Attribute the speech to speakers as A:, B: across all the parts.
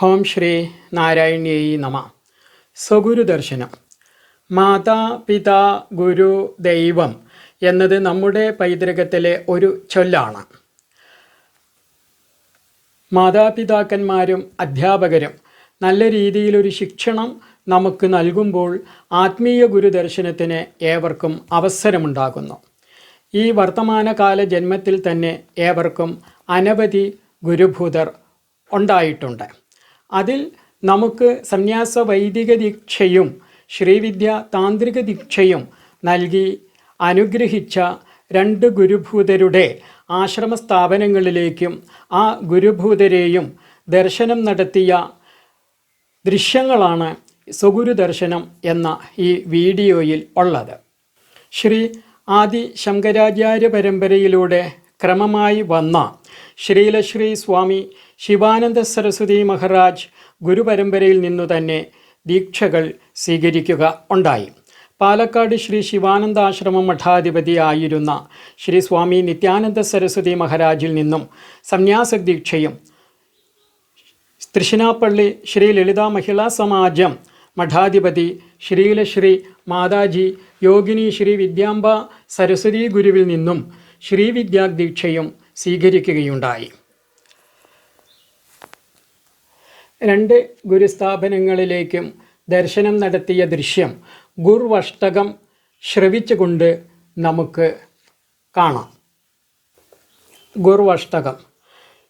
A: ഓം ശ്രീ നാരായണീയൈ നമഃ. സ്വഗുരുദർശനം. മാതാ പിതാ ഗുരു ദൈവം എന്നത് നമ്മുടെ പൈതൃകത്തിലെ ഒരു ചൊല്ലാണ്. മാതാപിതാക്കന്മാരും അധ്യാപകരും നല്ല രീതിയിലൊരു ശിക്ഷണം നമുക്ക് നൽകുമ്പോൾ ആത്മീയ ഗുരുദർശനത്തിന് ഏവർക്കും അവസരമുണ്ടാകുന്നു. ഈ വർത്തമാനകാല ജന്മത്തിൽ തന്നെ ഏവർക്കും അനവധി ഗുരുഭൂതർ ഉണ്ടായിട്ടുണ്ട്. അതിൽ നമുക്ക് സന്യാസ വൈദിക ദീക്ഷയും ശ്രീവിദ്യ താന്ത്രിക ദീക്ഷയും നൽകി അനുഗ്രഹിച്ച രണ്ട് ഗുരുഭൂതരുടെ ആശ്രമ സ്ഥാപനങ്ങളിലേക്കും ആ ഗുരുഭൂതരെയും ദർശനം നടത്തിയ ദൃശ്യങ്ങളാണ് സ്വഗുരു ദർശനം എന്ന ഈ വീഡിയോയിൽ ഉള്ളത്. ശ്രീ ആദി ശങ്കരാചാര്യ പരമ്പരയിലൂടെ ക്രമമായി വന്ന ശ്രീലശ്രീ സ്വാമി ശിവാനന്ദ സരസ്വതി മഹാരാജ് ഗുരുപരമ്പരയിൽ നിന്നു തന്നെ ദീക്ഷകൾ സ്വീകരിക്കുക ഉണ്ടായി. പാലക്കാട് ശ്രീ ശിവാനന്ദാശ്രമം മഠാധിപതിയായിരുന്ന ശ്രീ സ്വാമി നിത്യാനന്ദ സരസ്വതി മഹാരാജിൽ നിന്നും സന്യാസ ദീക്ഷയും തൃശ്ശിനാപ്പള്ളി ശ്രീ ലളിത മഹിളാ സമാജം മഠാധിപതി ശ്രീലശ്രീ മാതാജി യോഗിനി ശ്രീ വിദ്യാംബ സരസ്വതി ഗുരുവിൽ നിന്നും ശ്രീവിദ്യാദീക്ഷയും സ്വീകരിക്കുകയുണ്ടായി. രണ്ട് ഗുരുസ്ഥാപനങ്ങളിലേക്കും ദർശനം നടത്തിയ ദൃശ്യം ഗുർവഷ്ടകം ശ്രവിച്ചുകൊണ്ട് നമുക്ക് കാണാം. ഗുർവഷ്ടകം.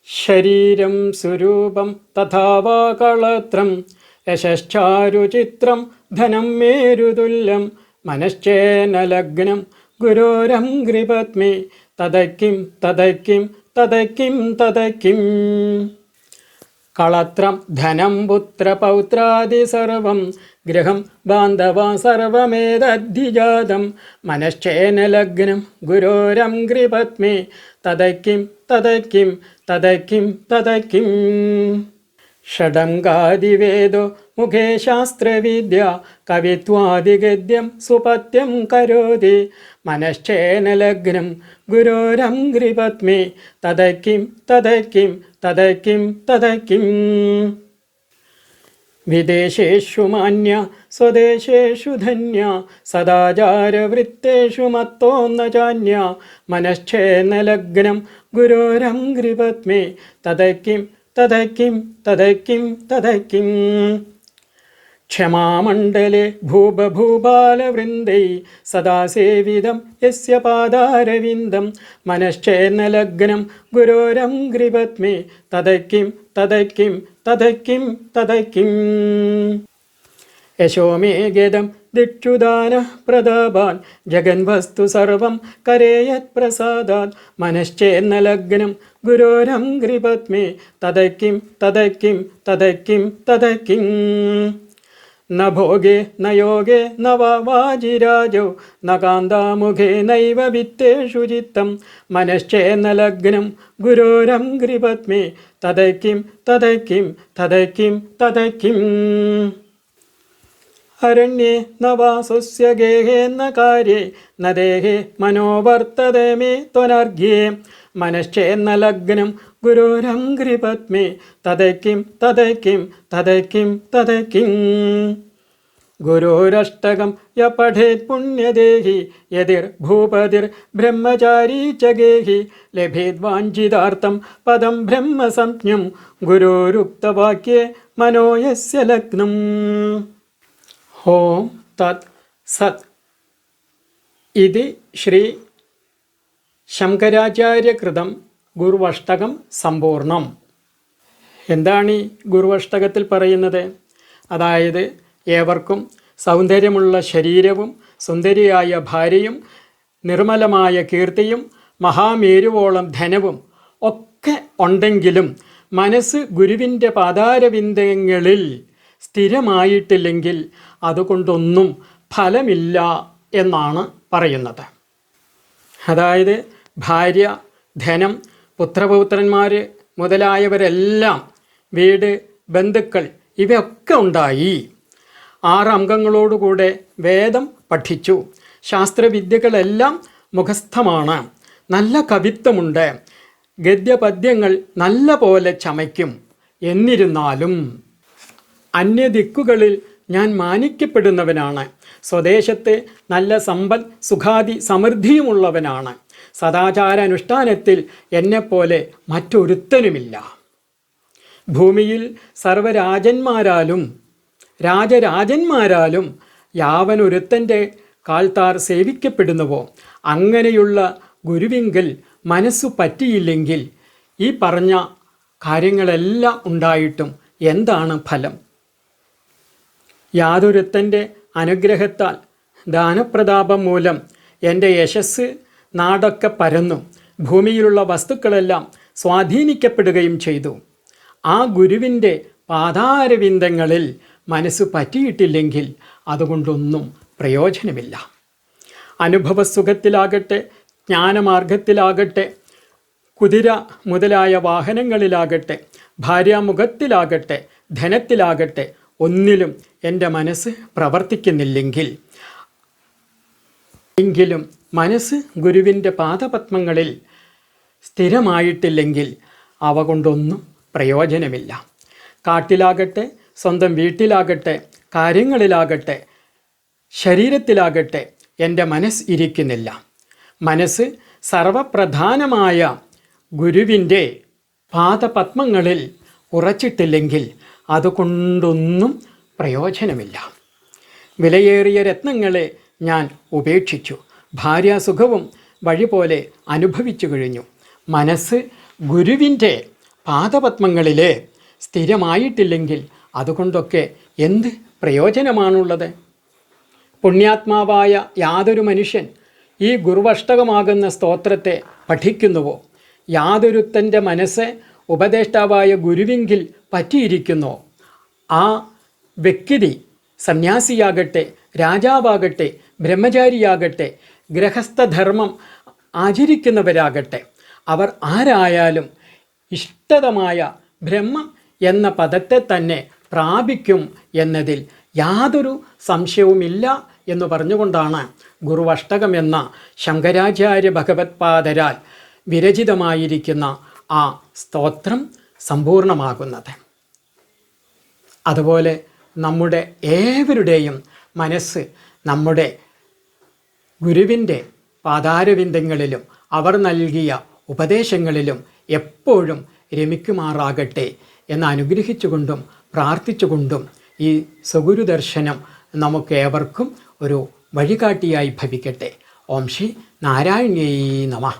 A: ശരീരം സ്വരൂപം തഥാവാ കളത്രം യശശ്ചാരുചിത്രം ധനം മേരുതുല്യം മനശ്ചേന ലഗ്നം ഗുരോരംഘ്രിപത്മേ തദക്കിം തദക്കിം തദക്കിം തദക്കിം. കളത്രം ധനം പുത്രപൗത്രാദി സർവം ഗൃഹം ബാന്ധവ സർവമേതദ്ധിജാതം മനശ്ചേന ലഗ്നം ഗുരോരംഘ്രിപത്മേ തദക്കിം തദക്കിം തദക്കിം തദക്കിം. ഷഡംഗാദിവേദോ മുഖേ ശാസ്ത്രവിദ്യ കവിത്വാദിഗദ്യം സുപത്യം കരോതി മനശ്ചേന ലഗ്നം ഗുരോരംഘ്രിപത്മേ തദക്കിം തദക്കിം തദക്കിം തദക്കിം. വിദേശേഷു മാന്യ സ്വദേശേഷു ധന്യ സദാചാരവൃത്തേഷു മത്തോ ന ചാന്യ മനശ്ചേന ലഗ്നം ഗുരോരംഘ്രിപത്മേ തദക്കിം തദക്കിം തദക്കിം തദക്കിം. ക്ഷമാമണ്ഡലെ ഭൂപഭൂപാലവൃന്ദൈ സദാ സേവിതം യസ്യ പാദാരവിന്ദം മനശ്ചേന ലഗ്നം ഗുരോരംഘ്രിപത്മേ തദക്കിം തദക്കിം തദക്കിം തദക്കിം. യശോമേ ഗേദം ദിക്ഷുദാന പ്രതാപാൻ ജഗൻവസ്തു സർവം കരേയത് പ്രസാദാത് മനശ്ചേന ലഗ്നം ഗുരോരംഘ്രിപത്മേ തദക്കിം തദക്കിം തദക്കിം തദക്കിം. ന ഭോഗേ ന യോഗേ ന വാജിരാജോ ന കാന്താമുഖേ നൈവ വിത്തേഷു ചിത്തം മനശ്ചേന ലഗ്നം ഗുരോരംഘ്രിപത്മേ തദക്കിം തദക്കിം തദക്കിം തദക്കിം. അരണ്യേ ന വാസസ്യ ഗേഹേ ന കാര്യേ ന ദേഹേ മനോവർത്തതേ മേ ത്വനർഘ്യേ മനശ്ചേന ലഗ്നം ഗുരോരംഘ്രിപത്മേ തദക്കിം തദക്കിം തദക്കിം തദക്കിം. ഗുരോരഷ്ടകം യ പഠേത് പുണ്യദേഹി യതിർ ഭൂപതിർ ബ്രഹ്മചാരീ ച ഗേഹി ലഭേത് വാഞ്ചിതാർത്ഥം പദം ബ്രഹ്മസംജ്ഞം ഗുരോരുക്തവാക്യേ മനോ യസ്യ ലഗ്നം. ഓം തത് സത്. ഇത് ശ്രീ ശങ്കരാചാര്യകൃതം ഗുർവഷ്ടകം സമ്പൂർണം. എന്താണ് ഈ ഗുർവഷ്ടകത്തിൽ പറയുന്നത്? അതായത് ഏവർക്കും സൗന്ദര്യമുള്ള ശരീരവും സുന്ദരിയായ ഭാര്യയും നിർമ്മലമായ കീർത്തിയും മഹാമേരുവോളം ധനവും ഒക്കെ ഉണ്ടെങ്കിലും മനസ്സ് ഗുരുവിൻ്റെ പാതാരവിന്ദങ്ങളിൽ സ്ഥിരമായിട്ടില്ലെങ്കിൽ അതുകൊണ്ടൊന്നും ഫലമില്ല എന്നാണ് പറയുന്നത്. അതായത് ഭാര്യ, ധനം, പുത്രപൗത്രന്മാർ മുതലായവരെല്ലാം, വീട്, ബന്ധുക്കൾ ഇവയൊക്കെ ഉണ്ടായി. 6 അംഗങ്ങളോടുകൂടെ വേദം പഠിച്ചു. ശാസ്ത്രവിദ്യകളെല്ലാം മുഖസ്ഥമാണ്. നല്ല കവിത്വമുണ്ട്. ഗദ്യപദ്യങ്ങൾ നല്ല പോലെ ചമയ്ക്കും. എന്നിരുന്നാലും അന്യദിക്കുകളിൽ ഞാൻ മാനിക്കപ്പെടുന്നവനാണ്. സ്വദേശത്തെ നല്ല സമ്പൽ സുഖാദി സമൃദ്ധിയുമുള്ളവനാണ്. സദാചാരാനുഷ്ഠാനത്തിൽ എന്നെപ്പോലെ മറ്റൊരുത്തനുമില്ല. ഭൂമിയിൽ സർവരാജന്മാരാലും രാജരാജന്മാരാലും യാവനൊരുത്തൻ്റെ കാൽത്താർ സേവിക്കപ്പെടുന്നുവോ അങ്ങനെയുള്ള ഗുരുവിങ്കൽ മനസ്സു പറ്റിയില്ലെങ്കിൽ ഈ പറഞ്ഞ കാര്യങ്ങളെല്ലാം ഉണ്ടായിട്ടും എന്താണ് ഫലം? യാതൊരുത്തൻ്റെ അനുഗ്രഹത്താൽ ദാനപ്രതാപം മൂലം എൻ്റെ യശസ് നാടൊക്കെ പരന്നു ഭൂമിയിലുള്ള വസ്തുക്കളെല്ലാം സ്വാധീനിക്കപ്പെടുകയും ചെയ്തു. ആ ഗുരുവിൻ്റെ പാതാരവിന്ദങ്ങളിൽ മനസ്സ് പറ്റിയിട്ടില്ലെങ്കിൽ അതുകൊണ്ടൊന്നും പ്രയോജനമില്ല. അനുഭവസുഖത്തിലാകട്ടെ, ജ്ഞാനമാർഗത്തിലാകട്ടെ, കുതിര മുതലായ വാഹനങ്ങളിലാകട്ടെ, ഭാര്യാമുഖത്തിലാകട്ടെ, ധനത്തിലാകട്ടെ, ഒന്നിലും എൻ്റെ മനസ്സ് പ്രവർത്തിക്കുന്നില്ലെങ്കിൽ എങ്കിലും മനസ്സ് ഗുരുവിൻ്റെ പാദപത്മങ്ങളിൽ സ്ഥിരമായിട്ടില്ലെങ്കിൽ അവ കൊണ്ടൊന്നും പ്രയോജനമില്ല. കാട്ടിലാകട്ടെ, സ്വന്തം വീട്ടിലാകട്ടെ, കാര്യങ്ങളിലാകട്ടെ, ശരീരത്തിലാകട്ടെ എൻ്റെ മനസ്സ് ഇരിക്കുന്നില്ല. മനസ്സ് സർവപ്രധാനമായ ഗുരുവിൻ്റെ പാദപത്മങ്ങളിൽ ഉറച്ചിട്ടില്ലെങ്കിൽ അതുകൊണ്ടൊന്നും പ്രയോജനമില്ല. വിലയേറിയ രത്നങ്ങളെ ഞാൻ ഉപേക്ഷിച്ചു, ഭാര്യാസുഖവും വഴി പോലെ അനുഭവിച്ചു കഴിഞ്ഞു. മനസ്സ് ഗുരുവിൻ്റെ പാദപത്മങ്ങളിലെ സ്ഥിരമായിട്ടില്ലെങ്കിൽ അതുകൊണ്ടൊക്കെ എന്ത് പ്രയോജനമാണുള്ളത്? പുണ്യാത്മാവായ യാതൊരു മനുഷ്യൻ ഈ ഗുരുവഷ്ടകമാകുന്ന സ്തോത്രത്തെ പഠിക്കുന്നുവോ, യാതൊരുത്തൻ്റെ മനസ്സ് ഉപദേഷ്ടാവായ ഗുരുവിങ്കിൽ പറ്റിയിരിക്കുന്നോ, ആ വ്യക്തി സന്യാസിയാകട്ടെ, രാജാവാകട്ടെ, ബ്രഹ്മചാരിയാകട്ടെ, ഗൃഹസ്ഥധർമ്മം ആചരിക്കുന്നവരാകട്ടെ, അവർ ആരായാലും ഇഷ്ടതമായ ബ്രഹ്മം എന്ന പദത്തെ തന്നെ പ്രാപിക്കും എന്നതിൽ യാതൊരു സംശയവുമില്ല എന്ന് പറഞ്ഞുകൊണ്ടാണ് ഗുരുവഷ്ടകം എന്ന ശങ്കരാചാര്യ ഭഗവത്പാദരാൽ വിരചിതമായിരിക്കുന്ന ആ സ്തോത്രം സമ്പൂർണമാകുന്നത്. അതുപോലെ നമ്മുടെ ഏവരുടെയും മനസ്സ് നമ്മുടെ ഗുരുവിൻ്റെ പാതാരവിന്ദങ്ങളിലും അവർ നൽകിയ ഉപദേശങ്ങളിലും എപ്പോഴും രമിക്കുമാറാകട്ടെ എന്ന് അനുഗ്രഹിച്ചുകൊണ്ടും പ്രാർത്ഥിച്ചുകൊണ്ടും ഈ സ്വഗുരുദർശനം നമുക്കേവർക്കും ഒരു വഴികാട്ടിയായി ഭവിക്കട്ടെ. ഓം ശ്രീ നാരായണീയേ നമഃ.